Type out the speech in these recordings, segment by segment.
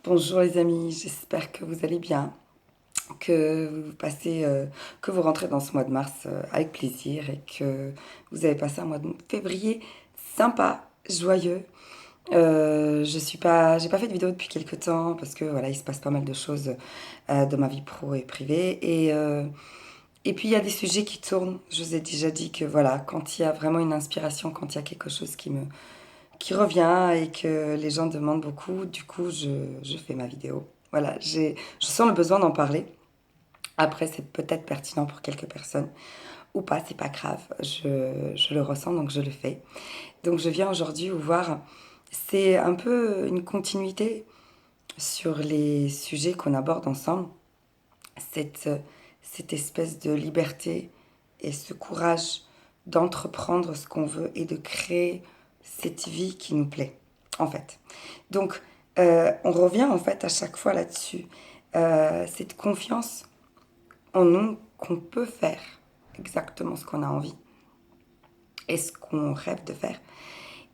Bonjour les amis, j'espère que vous allez bien, que vous rentrez dans ce mois de mars avec plaisir et que vous avez passé un mois de février sympa, joyeux. J'ai pas fait de vidéo depuis quelques temps parce que voilà, il se passe pas mal de choses dans ma vie pro et privée et puis il y a des sujets qui tournent. Je vous ai déjà dit que voilà, quand il y a vraiment une inspiration, quand il y a quelque chose qui revient et que les gens demandent beaucoup, du coup, je fais ma vidéo. Voilà, je sens le besoin d'en parler. Après, c'est peut-être pertinent pour quelques personnes ou pas, c'est pas grave. Je le ressens, donc je le fais. Donc, je viens aujourd'hui vous voir. C'est un peu une continuité sur les sujets qu'on aborde ensemble. Cette, cette espèce de liberté et ce courage d'entreprendre ce qu'on veut et de créer cette vie qui nous plaît, en fait. Donc, on revient en fait à chaque fois là-dessus. Cette confiance en nous qu'on peut faire exactement ce qu'on a envie et ce qu'on rêve de faire.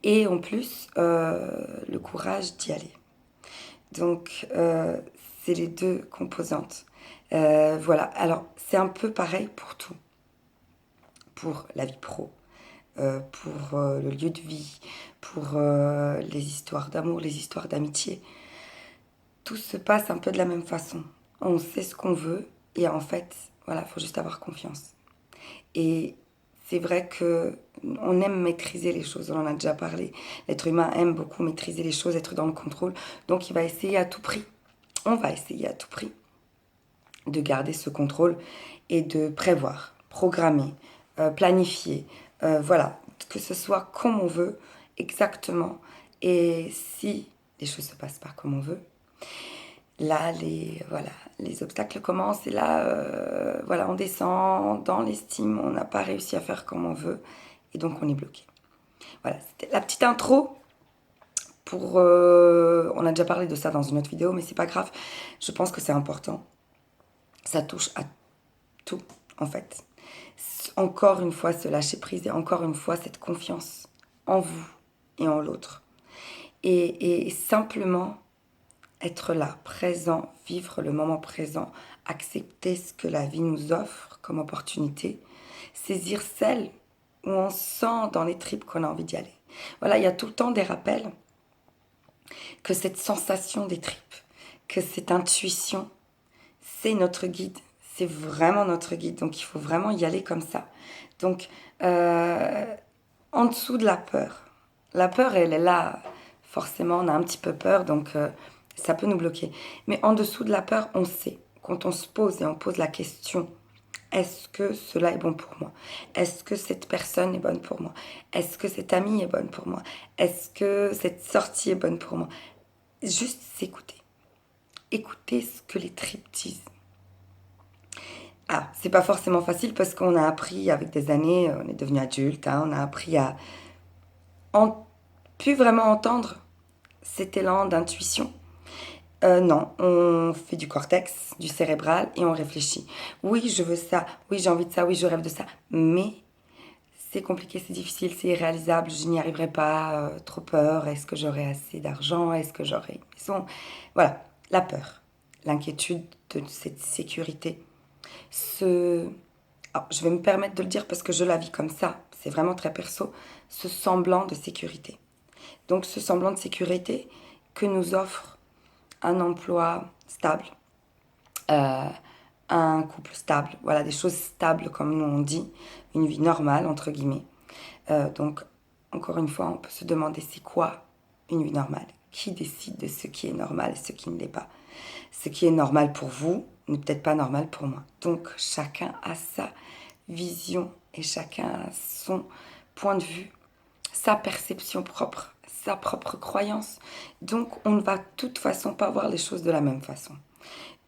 Et en plus, le courage d'y aller. Donc, c'est les deux composantes. Voilà, alors c'est un peu pareil pour tout. Pour la vie pro, pour le lieu de vie, pour les histoires d'amour, les histoires d'amitié. Tout se passe un peu de la même façon. On sait ce qu'on veut et en fait, voilà, il faut juste avoir confiance. Et c'est vrai que on aime maîtriser les choses, on en a déjà parlé. L'être humain aime beaucoup maîtriser les choses, être dans le contrôle. Donc il va essayer à tout prix, on va essayer à tout prix de garder ce contrôle et de prévoir, programmer, planifier, voilà, que ce soit comme on veut, exactement. Et si les choses ne se passent pas comme on veut, là, voilà, les obstacles commencent et là, voilà, on descend dans l'estime, on n'a pas réussi à faire comme on veut et donc on est bloqué. Voilà, c'était la petite intro pour... on a déjà parlé de ça dans une autre vidéo, mais c'est pas grave. Je pense que c'est important. Ça touche à tout, en fait. Encore une fois, se lâcher prise et encore une fois, cette confiance en vous et en l'autre. Et simplement être là, présent, vivre le moment présent, accepter ce que la vie nous offre comme opportunité, saisir celle où on sent dans les tripes qu'on a envie d'y aller. Voilà, il y a tout le temps des rappels que cette sensation des tripes, que cette intuition, c'est notre guide. C'est vraiment notre guide. Donc il faut vraiment y aller comme ça. Donc en dessous de la peur elle est là. Forcément, on a un petit peu peur, donc ça peut nous bloquer. Mais en dessous de la peur, on sait. Quand on se pose et on pose la question, est-ce que cela est bon pour moi? Est-ce que cette personne est bonne pour moi? Est-ce que cette amie est bonne pour moi? Est-ce que cette sortie est bonne pour moi? Juste s'écouter. Écouter ce que les tripes disent. Ah, c'est pas forcément facile parce qu'on a appris avec des années, on est devenu adulte, hein, on a appris à en, plus vraiment entendre cet élan d'intuition. Non, on fait du cortex, du cérébral et on réfléchit. Oui, je veux ça, oui, j'ai envie de ça, oui, je rêve de ça. Mais c'est compliqué, c'est difficile, c'est irréalisable, je n'y arriverai pas, trop peur, est-ce que j'aurai assez d'argent, est-ce que j'aurai une maison? Voilà, la peur, l'inquiétude de cette sécurité. Ce... Alors, je vais me permettre de le dire parce que je la vis comme ça, c'est vraiment très perso, ce semblant de sécurité. Donc ce semblant de sécurité que nous offre un emploi stable, euh, un couple stable, voilà, des choses stables comme nous on dit, une vie normale entre guillemets. Donc encore une fois, on peut se demander c'est quoi une vie normale? Qui décide de ce qui est normal et ce qui ne l'est pas? Ce qui est normal pour vous n'est peut-être pas normal pour moi. Donc chacun a sa vision et chacun a son point de vue, sa perception propre, sa propre croyance. Donc on ne va de toute façon pas voir les choses de la même façon.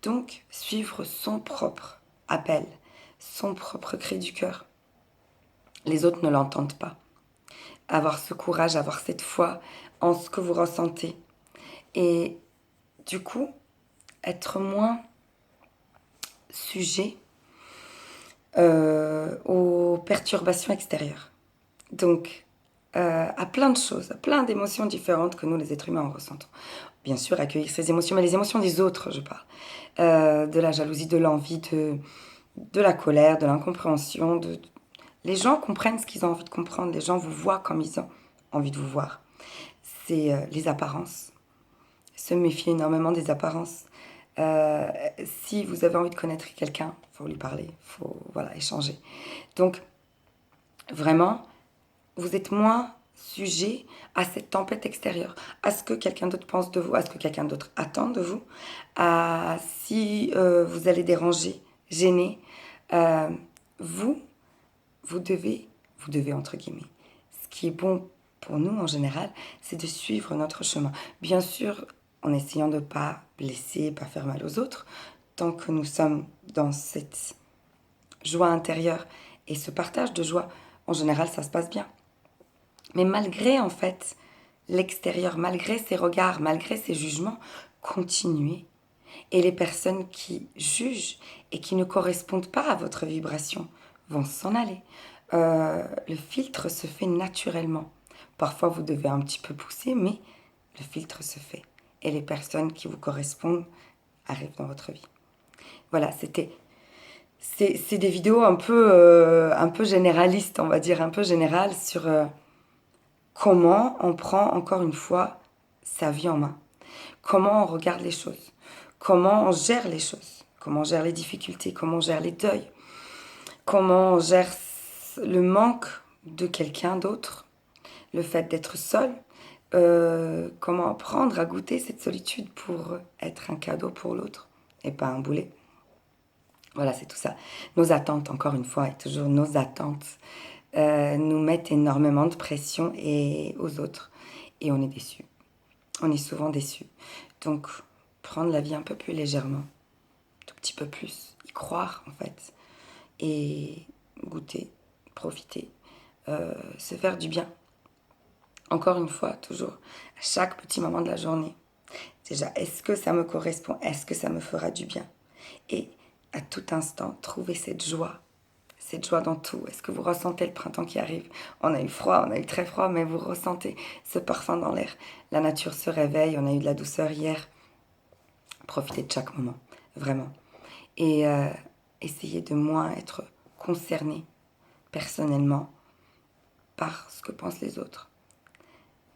Donc suivre son propre appel, son propre cri du cœur. Les autres ne l'entendent pas. Avoir ce courage, avoir cette foi en ce que vous ressentez. Et du coup, être moins sujet aux perturbations extérieures. Donc, à plein de choses, à plein d'émotions différentes que nous, les êtres humains, en ressentons. bien sûr, accueillir ses émotions, mais les émotions des autres, je parle. De la jalousie, de l'envie, de la colère, de l'incompréhension. Les gens comprennent ce qu'ils ont envie de comprendre. Les gens vous voient comme ils ont envie de vous voir. C'est les apparences. Se méfier énormément des apparences. Euh, Si vous avez envie de connaître quelqu'un, il faut lui parler, il faut voilà, échanger. Donc, vraiment, vous êtes moins sujet à cette tempête extérieure, à ce que quelqu'un d'autre pense de vous, à ce que quelqu'un d'autre attend de vous, à si vous allez déranger, gêner. Euh, vous, vous devez entre guillemets. Ce qui est bon pour nous en général, c'est de suivre notre chemin. Bien sûr, en essayant de ne pas blesser, pas faire mal aux autres, tant que nous sommes dans cette joie intérieure et ce partage de joie, en général, ça se passe bien. Mais malgré, en fait, l'extérieur, malgré ces regards, malgré ces jugements, continuez. Et les personnes qui jugent et qui ne correspondent pas à votre vibration vont s'en aller. Le filtre se fait naturellement. Parfois, vous devez un petit peu pousser, mais le filtre se fait. Et les personnes qui vous correspondent arrivent dans votre vie. Voilà, c'est des vidéos un peu généralistes, on va dire, un peu générales sur comment on prend, encore une fois, sa vie en main. Comment on regarde les choses. Comment on gère les choses. Comment on gère les difficultés. Comment on gère les deuils. Comment on gère le manque de quelqu'un d'autre. Le fait d'être seul. Comment apprendre à goûter cette solitude pour être un cadeau pour l'autre et pas un boulet. Voilà, c'est tout ça. Nos attentes, encore une fois, et toujours nos attentes, nous mettent énormément de pression aux autres. Et on est déçus. On est souvent déçus. Donc, prendre la vie un peu plus légèrement, tout petit peu plus, y croire en fait, et goûter, profiter, se faire du bien. Encore une fois, toujours, à chaque petit moment de la journée. Déjà, est-ce que ça me correspond? Est-ce que ça me fera du bien? Et à tout instant, trouver cette joie dans tout. Est-ce que vous ressentez le printemps qui arrive? On a eu froid, on a eu très froid, mais vous ressentez ce parfum dans l'air. La nature se réveille, on a eu de la douceur hier. Profitez de chaque moment, vraiment. Et essayez de moins être concerné personnellement par ce que pensent les autres.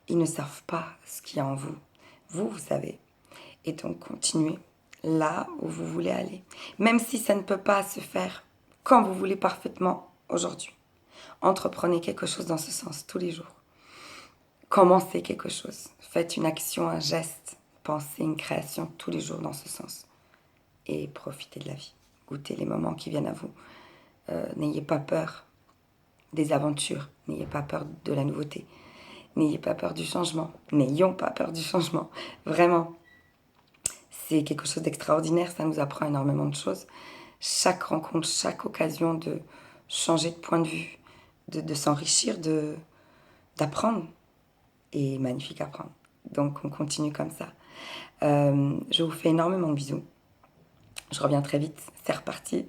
Ils ne savent pas ce qu'il y a en vous. Vous, vous savez. Et donc, continuez là où vous voulez aller. Même si ça ne peut pas se faire quand vous voulez parfaitement aujourd'hui. Entreprenez quelque chose dans ce sens tous les jours. Commencez quelque chose. Faites une action, un geste. Pensez une création tous les jours dans ce sens. Et profitez de la vie. Goûtez les moments qui viennent à vous. N'ayez pas peur des aventures. N'ayez pas peur de la nouveauté. N'ayez pas peur du changement. N'ayons pas peur du changement. Vraiment. C'est quelque chose d'extraordinaire. Ça nous apprend énormément de choses. Chaque rencontre, chaque occasion de changer de point de vue, de s'enrichir, d'apprendre est magnifique à apprendre. Donc on continue comme ça. Je vous fais énormément de bisous. Je reviens très vite, c'est reparti.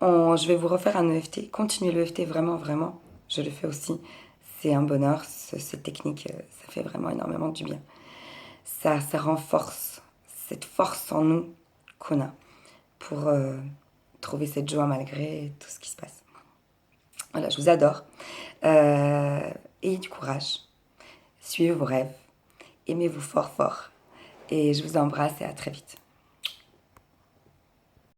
Je vais vous refaire un EFT. Continuez le EFT, vraiment, vraiment. Je le fais aussi. C'est un bonheur, cette technique, ça fait vraiment énormément du bien. Ça renforce cette force en nous qu'on a pour trouver cette joie malgré tout ce qui se passe. Voilà, je vous adore. Ayez du courage. Suivez vos rêves. Aimez-vous fort, fort. Et je vous embrasse et à très vite.